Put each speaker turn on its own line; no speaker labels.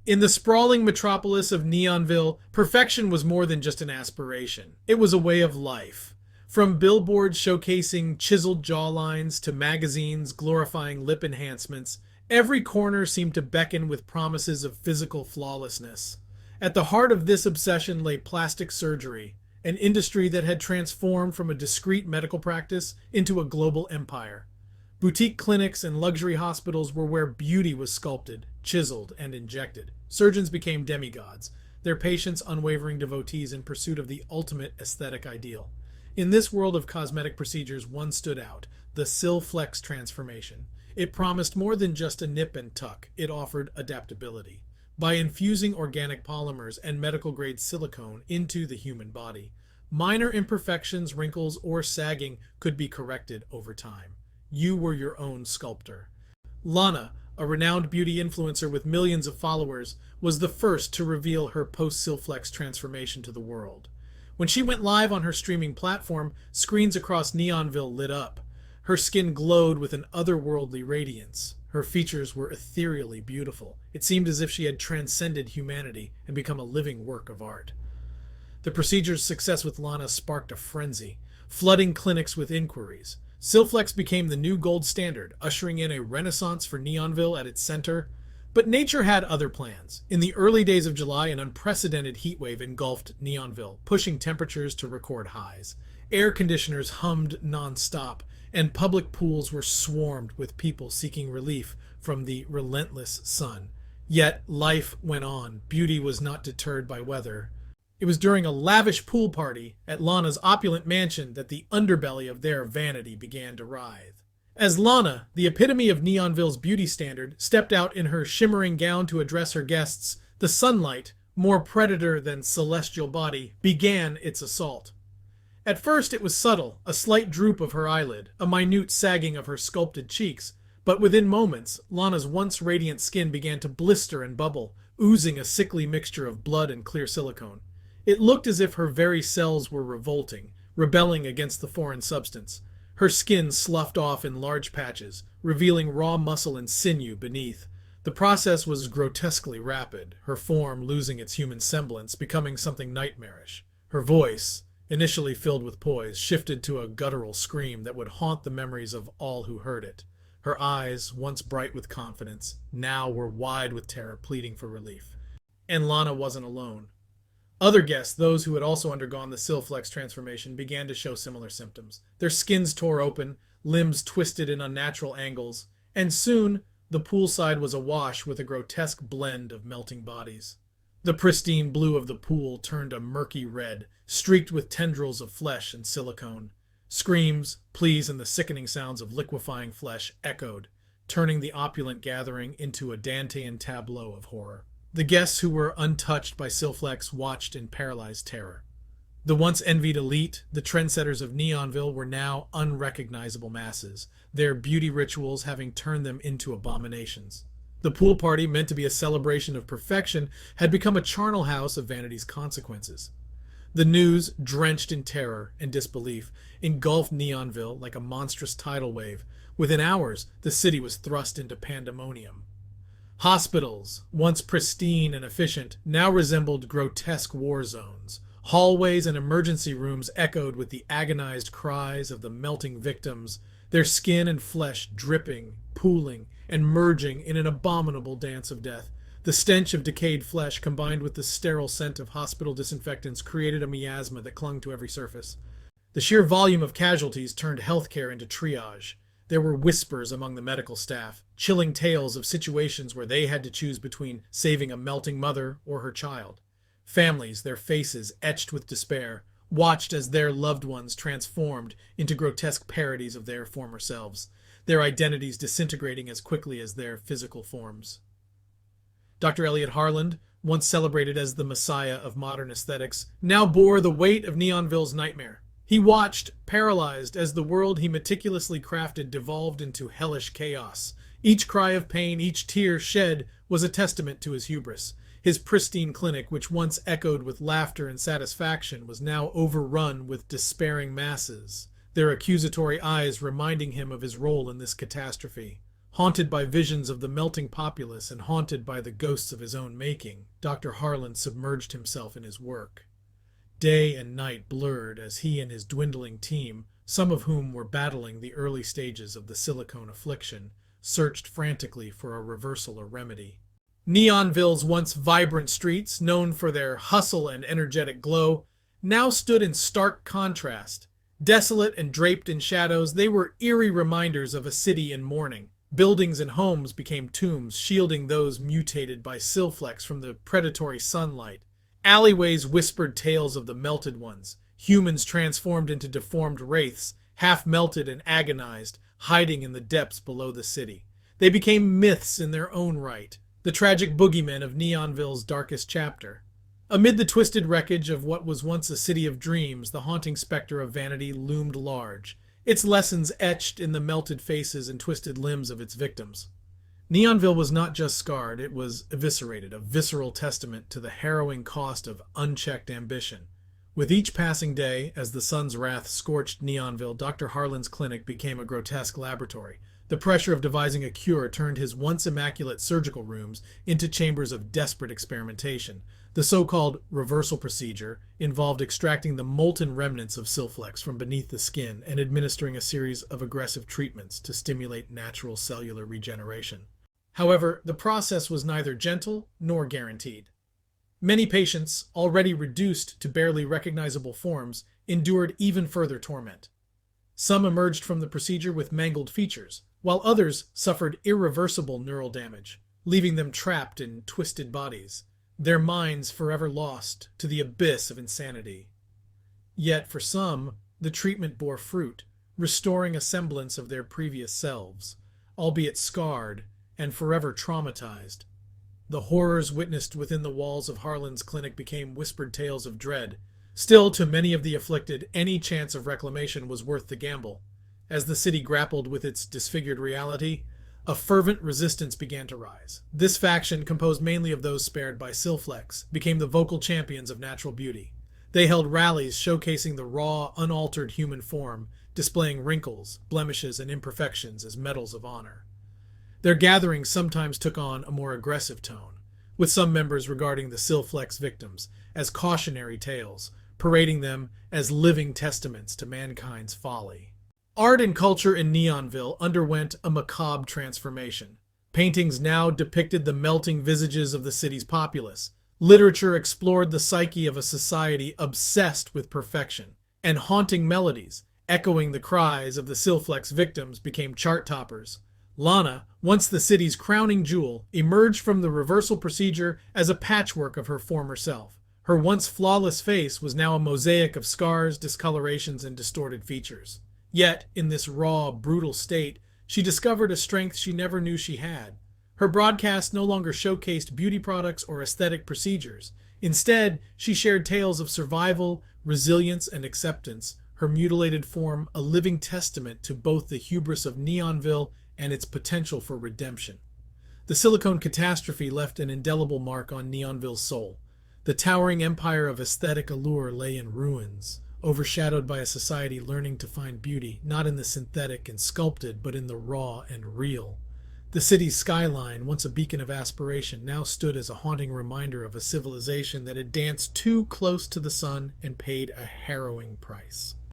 In the sprawling metropolis of Neonville, perfection was more than just an aspiration. It was a way of life. From billboards showcasing chiseled jawlines to magazines glorifying lip enhancements, every corner seemed to beckon with promises of physical flawlessness. At the heart of this obsession lay plastic surgery, an industry that had transformed from a discreet medical practice into a global empire. Boutique clinics and luxury hospitals were where beauty was sculpted, chiseled, and injected. Surgeons became demigods, their patients unwavering devotees in pursuit of the ultimate aesthetic ideal. In this world of cosmetic procedures, one stood out, the Silflex transformation. It promised more than just a nip and tuck, it offered adaptability. By infusing organic polymers and medical-grade silicone into the human body, minor imperfections, wrinkles, or sagging could be corrected over time. You were your own sculptor. Lana, a renowned beauty influencer with millions of followers, was the first to reveal her post-Silflex transformation to the world. When she went live on her streaming platform, screens across Neonville lit up. Her skin glowed with an otherworldly radiance. Her features were ethereally beautiful. It seemed as if she had transcended humanity and become a living work of art. The procedure's success with Lana sparked a frenzy, flooding clinics with inquiries. Silflex became the new gold standard, ushering in a renaissance for Neonville at its center. But nature had other plans. In the early days of July, an unprecedented heatwave engulfed Neonville, pushing temperatures to record highs. Air conditioners hummed non-stop, and public pools were swarmed with people seeking relief from the relentless sun. Yet life went on. Beauty was not deterred by weather. It was during a lavish pool party at Lana's opulent mansion that the underbelly of their vanity began to writhe. As Lana, the epitome of Neonville's beauty standard, stepped out in her shimmering gown to address her guests, the sunlight, more predator than celestial body, began its assault. At first it was subtle, a slight droop of her eyelid, a minute sagging of her sculpted cheeks, but within moments, Lana's once radiant skin began to blister and bubble, oozing a sickly mixture of blood and clear silicone. It looked as if her very cells were revolting, rebelling against the foreign substance. Her skin sloughed off in large patches, revealing raw muscle and sinew beneath. The process was grotesquely rapid, her form losing its human semblance, becoming something nightmarish. Her voice, initially filled with poise, shifted to a guttural scream that would haunt the memories of all who heard it. Her eyes, once bright with confidence, now were wide with terror, pleading for relief. And Lana wasn't alone. Other guests, those who had also undergone the Silflex transformation, began to show similar symptoms. Their skins tore open, limbs twisted in unnatural angles, and soon the poolside was awash with a grotesque blend of melting bodies. The pristine blue of the pool turned a murky red, streaked with tendrils of flesh and silicone. Screams, pleas, and the sickening sounds of liquefying flesh echoed, turning the opulent gathering into a Dantean tableau of horror. The guests who were untouched by Silflex watched in paralyzed terror. The once envied elite, the trendsetters of Neonville, were now unrecognizable masses, their beauty rituals having turned them into abominations. The pool party, meant to be a celebration of perfection, had become a charnel house of vanity's consequences. The news, drenched in terror and disbelief, engulfed Neonville like a monstrous tidal wave. Within hours, the city was thrust into pandemonium. Hospitals, once pristine and efficient, now resembled grotesque war zones. Hallways and emergency rooms echoed with the agonized cries of the melting victims, their skin and flesh dripping, pooling, and merging in an abominable dance of death. The stench of decayed flesh combined with the sterile scent of hospital disinfectants created a miasma that clung to every surface. The sheer volume of casualties turned healthcare into triage. There were whispers among the medical staff, chilling tales of situations where they had to choose between saving a melting mother or her child. Families, their faces etched with despair, watched as their loved ones transformed into grotesque parodies of their former selves, their identities disintegrating as quickly as their physical forms. Dr. Elliot Harland, once celebrated as the messiah of modern aesthetics, now bore the weight of Neonville's nightmare. He watched, paralyzed, as the world he meticulously crafted devolved into hellish chaos. Each cry of pain, each tear shed, was a testament to his hubris. His pristine clinic, which once echoed with laughter and satisfaction, was now overrun with despairing masses, their accusatory eyes reminding him of his role in this catastrophe. Haunted by visions of the melting populace and haunted by the ghosts of his own making, Dr. Harlan submerged himself in his work. Day and night blurred as he and his dwindling team, some of whom were battling the early stages of the silicone affliction, searched frantically for a reversal or remedy. Neonville's once vibrant streets, known for their hustle and energetic glow, now stood in stark contrast. Desolate and draped in shadows, they were eerie reminders of a city in mourning. Buildings and homes became tombs, shielding those mutated by Silflex from the predatory sunlight. Alleyways whispered tales of the melted ones, humans transformed into deformed wraiths, half-melted and agonized, hiding in the depths below the city. They became myths in their own right, the tragic boogeymen of Neonville's darkest chapter. Amid the twisted wreckage of what was once a city of dreams, the haunting specter of vanity loomed large, its lessons etched in the melted faces and twisted limbs of its victims. Neonville was not just scarred, it was eviscerated, a visceral testament to the harrowing cost of unchecked ambition. With each passing day, as the sun's wrath scorched Neonville, Dr. Harlan's clinic became a grotesque laboratory. The pressure of devising a cure turned his once immaculate surgical rooms into chambers of desperate experimentation. The so-called reversal procedure involved extracting the molten remnants of Silflex from beneath the skin and administering a series of aggressive treatments to stimulate natural cellular regeneration. However, the process was neither gentle nor guaranteed. Many patients, already reduced to barely recognizable forms, endured even further torment. Some emerged from the procedure with mangled features, while others suffered irreversible neural damage, leaving them trapped in twisted bodies, their minds forever lost to the abyss of insanity. Yet for some, the treatment bore fruit, restoring a semblance of their previous selves, albeit scarred and forever traumatized. The horrors witnessed within the walls of Harlan's clinic became whispered tales of dread. Still, to many of the afflicted, any chance of reclamation was worth the gamble. As the city grappled with its disfigured reality, a fervent resistance began to rise. This faction, composed mainly of those spared by Silflex, became the vocal champions of natural beauty. They held rallies showcasing the raw, unaltered human form, displaying wrinkles, blemishes, and imperfections as medals of honor. Their gatherings sometimes took on a more aggressive tone, with some members regarding the Silflex victims as cautionary tales, parading them as living testaments to mankind's folly. Art and culture in Neonville underwent a macabre transformation. Paintings now depicted the melting visages of the city's populace. Literature explored the psyche of a society obsessed with perfection, and haunting melodies, echoing the cries of the Silflex victims, became chart toppers. Lana, once the city's crowning jewel, emerged from the reversal procedure as a patchwork of her former self. Her once flawless face was now a mosaic of scars, discolorations, and distorted features. Yet, in this raw, brutal state, she discovered a strength she never knew she had. Her broadcasts no longer showcased beauty products or aesthetic procedures. Instead, she shared tales of survival, resilience, and acceptance, her mutilated form a living testament to both the hubris of Neonville and its potential for redemption. The silicone catastrophe left an indelible mark on Neonville's soul. The towering empire of aesthetic allure lay in ruins, overshadowed by a society learning to find beauty not in the synthetic and sculpted, but in the raw and real. The city's skyline, once a beacon of aspiration, now stood as a haunting reminder of a civilization that had danced too close to the sun and paid a harrowing price.